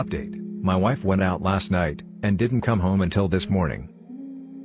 Update: my wife went out last night, and didn't come home until this morning.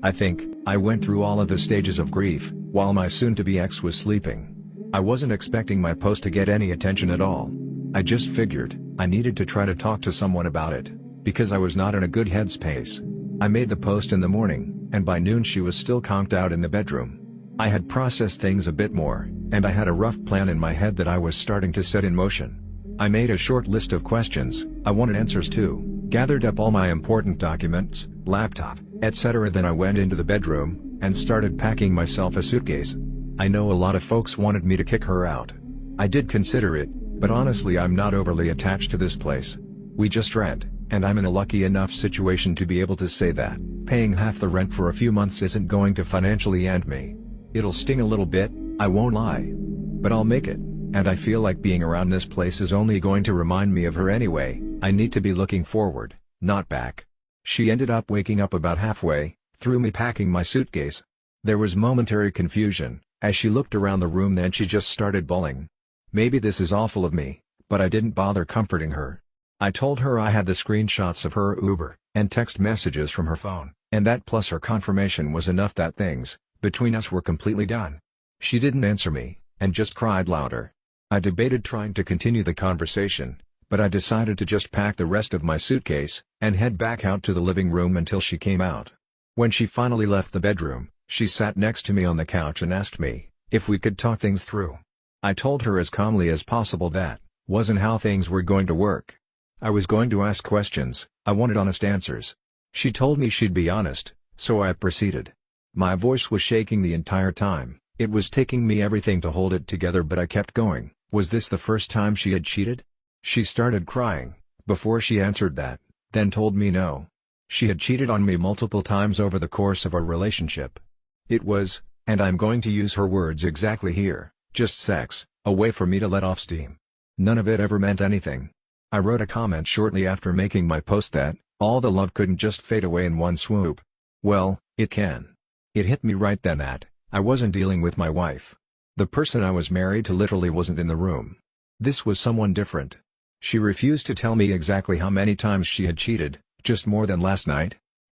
I think I went through all of the stages of grief, while my soon-to-be ex was sleeping. I wasn't expecting my post to get any attention at all. I just figured I needed to try to talk to someone about it, because I was not in a good headspace. I made the post in the morning, and by noon she was still conked out in the bedroom. I had processed things a bit more, and I had a rough plan in my head that I was starting to set in motion. I made a short list of questions I wanted answers to, gathered up all my important documents, laptop, etc. Then I went into the bedroom, and started packing myself a suitcase. I know a lot of folks wanted me to kick her out. I did consider it, but honestly I'm not overly attached to this place. We just rent, and I'm in a lucky enough situation to be able to say that paying half the rent for a few months isn't going to financially end me. It'll sting a little bit, I won't lie. But I'll make it. And I feel like being around this place is only going to remind me of her anyway. I need to be looking forward, not back. She ended up waking up about halfway through me packing my suitcase. There was momentary confusion as she looked around the room, then she just started bawling. Maybe this is awful of me, but I didn't bother comforting her. I told her I had the screenshots of her Uber and text messages from her phone, and that plus her confirmation was enough that things between us were completely done. She didn't answer me, and just cried louder. I debated trying to continue the conversation, but I decided to just pack the rest of my suitcase, and head back out to the living room until she came out. When she finally left the bedroom, she sat next to me on the couch and asked me if we could talk things through. I told her as calmly as possible that wasn't how things were going to work. I was going to ask questions, I wanted honest answers. She told me she'd be honest, so I proceeded. My voice was shaking the entire time. It was taking me everything to hold it together, but I kept going. Was this the first time she had cheated? She started crying before she answered that, then told me no. She had cheated on me multiple times over the course of our relationship. It was, and I'm going to use her words exactly here, just sex, a way for me to let off steam. None of it ever meant anything. I wrote a comment shortly after making my post that all the love couldn't just fade away in one swoop. Well, it can. It hit me right then that I wasn't dealing with my wife. The person I was married to literally wasn't in the room. This was someone different. She refused to tell me exactly how many times she had cheated, just more than last night,